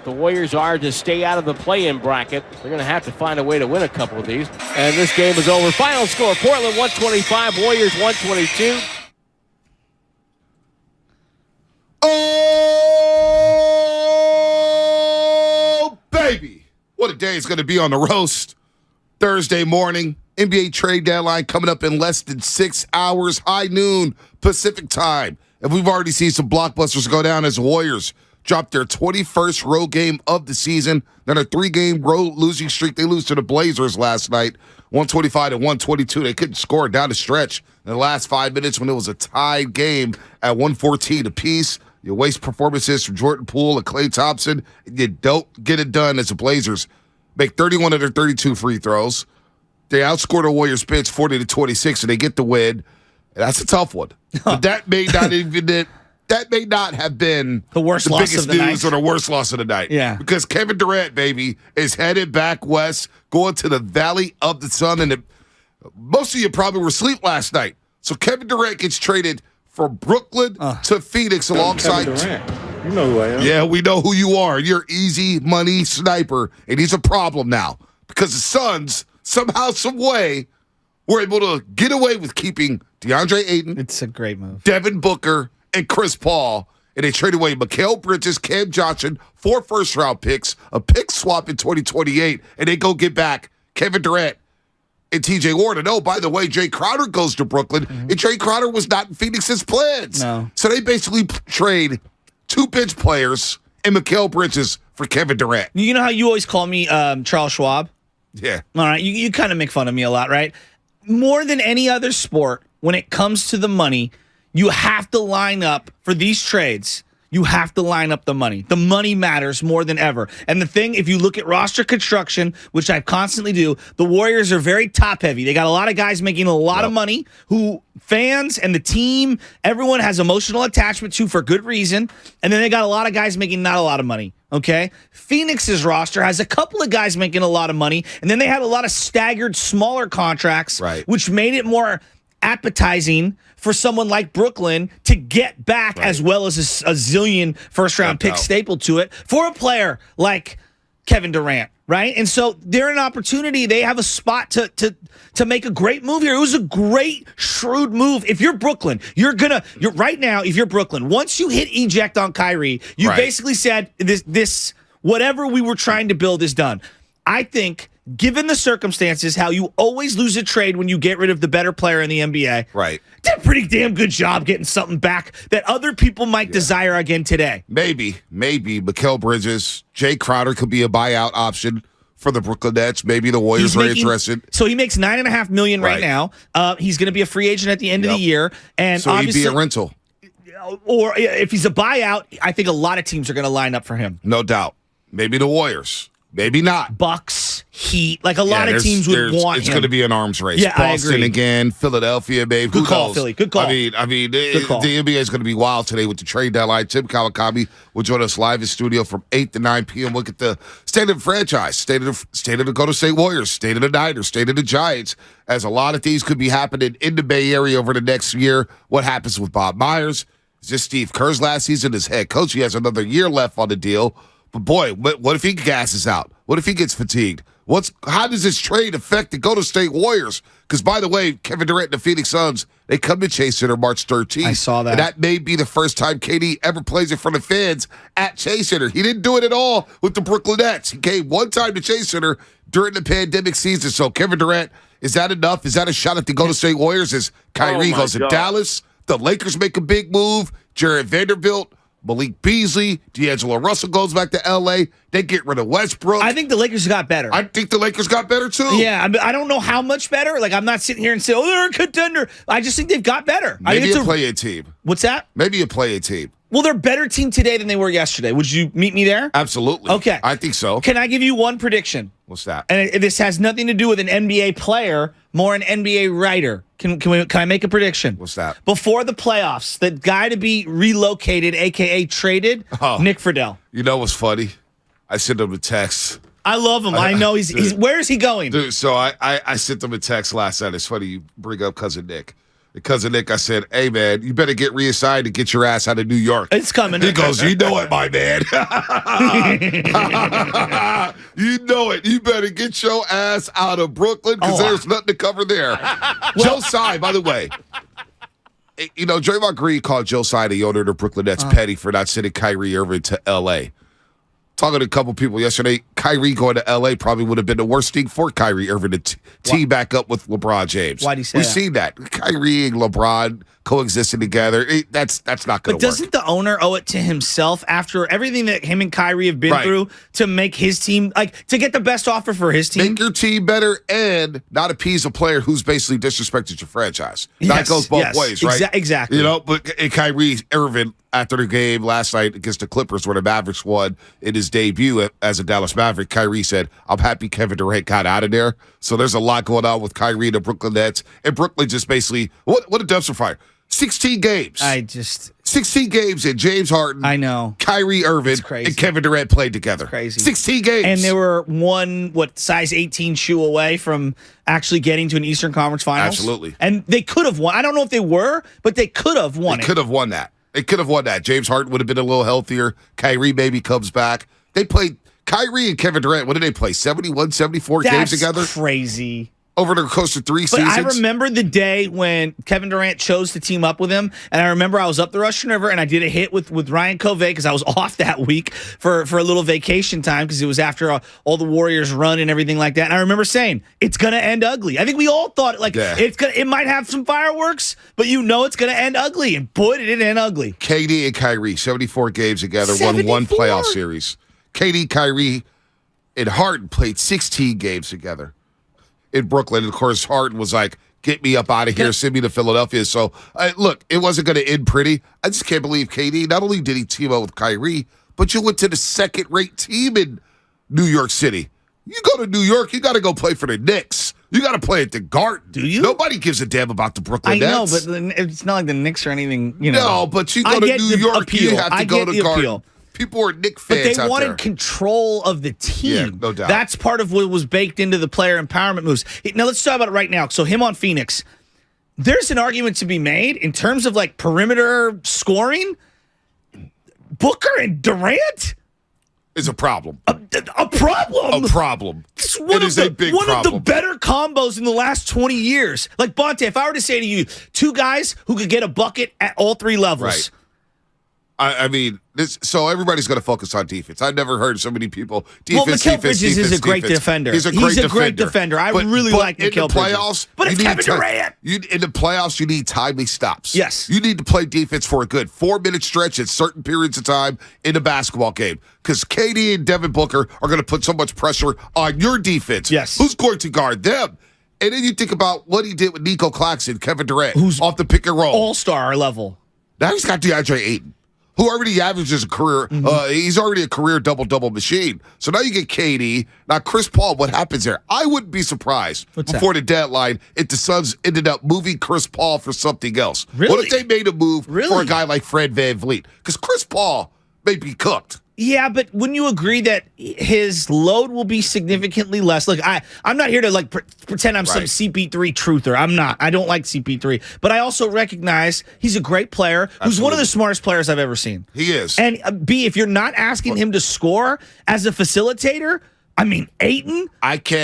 the Warriors are to stay out of the play-in bracket. They're going to have to find a way to win a couple of these. And this game is over. Final score, Portland 125, Warriors 122. Oh, baby. What a day it's going to be on the roast. Thursday morning, NBA trade deadline coming up in less than 6 hours, high noon Pacific time. And we've already seen some blockbusters go down as the Warriors dropped their 21st road game of the season. Then a 3-game road losing streak. They lose to the Blazers last night, 125 to 122. They couldn't score down the stretch in the last 5 minutes when it was a tied game at 114 apiece. You waste performances from Jordan Poole and Klay Thompson, and you don't get it done as the Blazers make 31 of their 32 free throws. They outscored the Warriors bench 40 to 26, and they get the win. That's a tough one. But that may not have been the worst loss biggest of the news night. or the worst loss of the night. Yeah. Because Kevin Durant, baby, is headed back west, going to the Valley of the Sun. And most of you probably were asleep last night. So Kevin Durant gets traded from Brooklyn to Phoenix alongside Kevin Durant. You know who I am. Yeah, we know who you are. You're easy money sniper, and he's a problem now because the Suns, somehow, some way, were able to get away with keeping DeAndre Ayton. It's a great move. Devin Booker and Chris Paul, and they traded away Mikal Bridges, Cam Johnson, 4 first-round picks, a pick swap in 2028, and they go get back Kevin Durant and T.J. Warren. And, oh, by the way, Jay Crowder goes to Brooklyn, and Jay Crowder was not in Phoenix's plans. No. So they basically trade 2 bench players and Mikal Bridges for Kevin Durant. You know how you always call me Charles Schwab? Yeah. All right, you kind of make fun of me a lot, right? More than any other sport, when it comes to the money, you have to line up for these trades. You have to line up the money. The money matters more than ever. And the thing, if you look at roster construction, which I constantly do, the Warriors are very top heavy. They got a lot of guys making a lot of money who fans and the team, everyone has emotional attachment to for good reason. And then they got a lot of guys making not a lot of money. Okay? Phoenix's roster has a couple of guys making a lot of money, and then they had a lot of staggered smaller contracts, which made it more appetizing for someone like Brooklyn to get back as well as a zillion first-round picks stapled to it for a player like Kevin Durant, right? And so they're an opportunity. They have a spot to make a great move here. It was a great, shrewd move. If you're Brooklyn, you're right now, if you're Brooklyn, once you hit eject on Kyrie, you basically said this whatever we were trying to build is done. I think, given the circumstances, how you always lose a trade when you get rid of the better player in the NBA. Right. Did a pretty damn good job getting something back that other people might desire again today. Maybe. Mikal Bridges, Jay Crowder could be a buyout option for the Brooklyn Nets. Maybe the Warriors are interested. So he makes $9.5 million right now. He's going to be a free agent at the end of the year. And so he'd be a rental. Or if he's a buyout, I think a lot of teams are going to line up for him. No doubt. Maybe the Warriors. Maybe not. Bucks, Heat, like a lot of teams would want him. It's going to be an arms race. Yeah, Boston I agree. Again, Philadelphia, babe. Good Who call, knows? Philly. Good call. The NBA is going to be wild today with the trade deadline. Tim Kawakami will join us live in studio from 8 to 9 p.m. Look at the state of the franchise, state of the Golden State Warriors, state of the Niners, state of the Giants, as a lot of things could be happening in the Bay Area over the next year. What happens with Bob Myers? Is this Steve Kerr's last season as head coach? He has another year left on the deal. But boy, what if he gasses out? What if he gets fatigued? How does this trade affect the Golden State Warriors? Because, by the way, Kevin Durant and the Phoenix Suns, they come to Chase Center March 13th. I saw that. And that may be the first time KD ever plays in front of fans at Chase Center. He didn't do it at all with the Brooklyn Nets. He came one time to Chase Center during the pandemic season. So, Kevin Durant, is that enough? Is that a shot at the Golden State Warriors as Kyrie goes to Dallas? The Lakers make a big move. Jared Vanderbilt, Malik Beasley, D'Angelo Russell goes back to L.A. They get rid of Westbrook. I think the Lakers got better. I think the Lakers got better, too. Yeah, I don't know how much better. Like, I'm not sitting here and saying, they're a contender. I just think they've got better. Maybe a play-in team. What's that? Maybe a play-in team. Well, they're a better team today than they were yesterday. Would you meet me there? Absolutely. Okay. I think so. Can I give you one prediction? What's that? And this has nothing to do with an NBA player, more an NBA writer. Can I make a prediction? What's that? Before the playoffs, the guy to be relocated, a.k.a. traded, Nick Friedel. You know what's funny? I sent him a text. I love him. I know he's where is he going? Dude, so I sent him a text last night. It's funny you bring up cousin Nick. Cousin Nick, I said, hey, man, you better get reassigned and get your ass out of New York. It's coming. He goes, you know it, my man. You know it. You better get your ass out of Brooklyn because there's nothing to cover there. Joe Tsai, by the way, Draymond Green called Joe Tsai, the owner of the Brooklyn Nets, petty for not sending Kyrie Irving to L.A. Talking to a couple people yesterday, Kyrie going to L.A. probably would have been the worst thing for Kyrie Irving to team back up with LeBron James. Why'd he say We've that? seen that. Kyrie and LeBron coexisting together. That's not going to work. But doesn't the owner owe it to himself after everything that him and Kyrie have been through to make his team, to get the best offer for his team? Make your team better and not appease a player who's basically disrespected your franchise. That goes both ways, right? Exactly. But Kyrie Irving, after the game last night against the Clippers where the Mavericks won in his debut as a Dallas Maverick, Kyrie said, I'm happy Kevin Durant got out of there. So there's a lot going on with Kyrie and the Brooklyn Nets. And Brooklyn just basically, what a dumpster fire. 16 games. 16 games and James Harden, I know, Kyrie Irving, and Kevin Durant played together. It's crazy. 16 games. And they were size 18 shoe away from actually getting to an Eastern Conference Finals. Absolutely. And they could have won. I don't know if they were, but they could have won it. They could have won that. James Harden would have been a little healthier. Kyrie maybe comes back. They played Kyrie and Kevin Durant. What did they play? 71, 74 games together? That's crazy. Over the course of 3 seasons. But I remember the day when Kevin Durant chose to team up with him, and I remember I was up the Russian River, and I did a hit with Ryan Covey because I was off that week for a little vacation time because it was after all the Warriors run and everything like that. And I remember saying, it's going to end ugly. I think we all thought, it might have some fireworks, but it's going to end ugly. And boy, did it end ugly. KD and Kyrie, 74 games together, won one playoff series. KD, Kyrie, and Harden played 16 games together in Brooklyn. And of course, Harden was like, get me up out of here, send me to Philadelphia. So, look, it wasn't going to end pretty. I just can't believe KD, not only did he team up with Kyrie, but you went to the second-rate team in New York City. You go to New York, you got to go play for the Knicks. You got to play at the Garden. Do you? Nobody gives a damn about the Brooklyn Nets. I know, but it's not like the Knicks or anything, No, but you go to New York, you have to go to Garden. People are Knicks fans But they wanted control of the team. Yeah, no doubt. That's part of what was baked into the player empowerment moves. Now, let's talk about it right now. So him on Phoenix, there's an argument to be made in terms of perimeter scoring. Booker and Durant is a problem. A problem. A problem. It is a big problem. One of the better combos in the last 20 years. Like, Bonte, if I were to say to you, two guys who could get a bucket at all three levels. Right. I mean, so everybody's going to focus on defense. I've never heard so many people. Defense, Mikal Bridges is a great defender. He's a great defender. I really like Mikal Bridges. But it's Kevin Durant. In the playoffs, you need timely stops. Yes. You need to play defense for a good 4-minute stretch at certain periods of time in a basketball game. Because KD and Devin Booker are going to put so much pressure on your defense. Yes. Who's going to guard them? And then you think about what he did with Nico Claxton, Kevin Durant, who's off the pick and roll. All-star level. Now he's got DeAndre Ayton, who already averages a career, he's already a career double-double machine. So now you get KD. Now, Chris Paul, what happens there? I wouldn't be surprised before the deadline if the Suns ended up moving Chris Paul for something else. Really? What if they made a move for a guy like Fred VanVleet? Because Chris Paul may be cooked. Yeah, but wouldn't you agree that his load will be significantly less? Look, I'm not here to pretend I'm some CP3 truther. I'm not. I don't like CP3. But I also recognize he's a great player who's one of the smartest players I've ever seen. He is. And B, if you're not asking him to score as a facilitator, I mean, Ayton,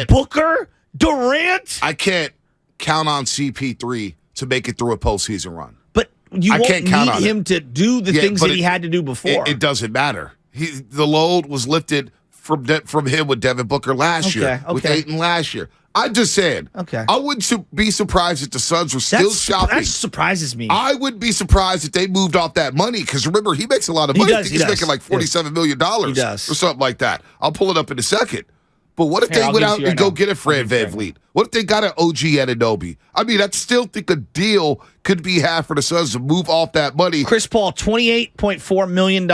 Booker, Durant. I can't count on CP3 to make it through a postseason run. But you won't need him to do the things that he had to do before. It doesn't matter. The load was lifted from him with Devin Booker last year, with Ayton last year. I'm just saying. Okay. I wouldn't be surprised if the Suns were still shopping. That surprises me. I wouldn't be surprised if they moved off that money because remember, he makes a lot of money. I think he's making like $47 million he does. or something like that. I'll pull it up in a second. But what if they went out and go get a Fred VanVleet? What if they got an OG Anunoby? I mean, I still think a deal could be had for the Suns to move off that money. Chris Paul, $28.4 million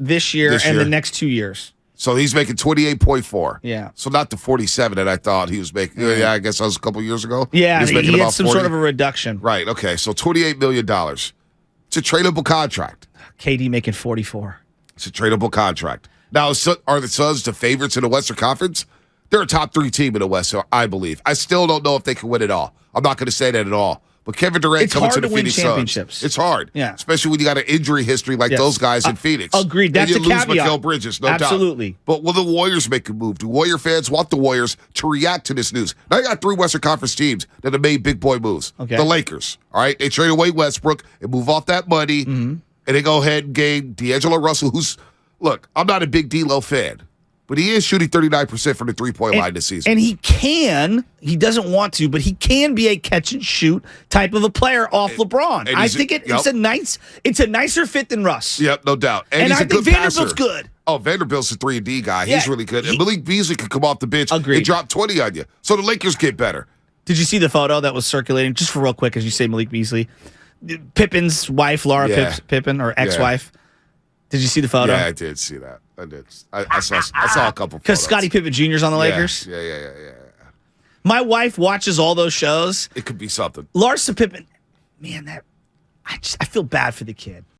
this year and the next 2 years. So he's making 28.4. Yeah. So not the 47 that I thought he was making. Yeah, I guess that was a couple years ago. Yeah, he had some 40. Sort of a reduction. Right, okay. So $28 million. It's a tradable contract. KD making 44. It's a tradable contract. Now, are the Suns the favorites in the Western Conference? They're a top 3 team in the West, I believe. I still don't know if they can win it all. I'm not going to say that at all. But Kevin Durant It's coming hard to the to win Phoenix championships. Suns. It's hard. Yeah. Especially when you got an injury history like Yes. those guys in Phoenix. Agreed. That's and a you lose caveat. Mikal Bridges, no doubt. Absolutely. But will the Warriors make a move? Do Warrior fans want the Warriors to react to this news? Now you got 3 Western Conference teams that have made big boy moves. Okay. The Lakers, all right? They trade away Westbrook and move off that money, and they go ahead and gain D'Angelo Russell, who's, look, I'm not a big D-Lo fan, but he is shooting 39% from the three-point line this season. And he doesn't want to, but he can be a catch and shoot type of a player off LeBron. and I he's think it's a nicer fit than Russ. Yep, no doubt. And he's I a think good Vanderbilt's passer. good. Oh, Vanderbilt's a 3-and-D guy. Yeah, He's really good. And Malik Beasley could come off the bench and Agreed. drop 20 on you. So the Lakers get better. Did you see the photo that was circulating? Just for real quick, as you say, Malik Beasley, Pippen's wife, Laura Yeah. Pippen, or ex-wife. Did you see the photo? Yeah, I did see that. I did. I saw a couple Because photos. Scottie Pippen Jr.'s on the Lakers. Yeah. My wife watches all those shows. It could be something. Larsa Pippen, man, I feel bad for the kid.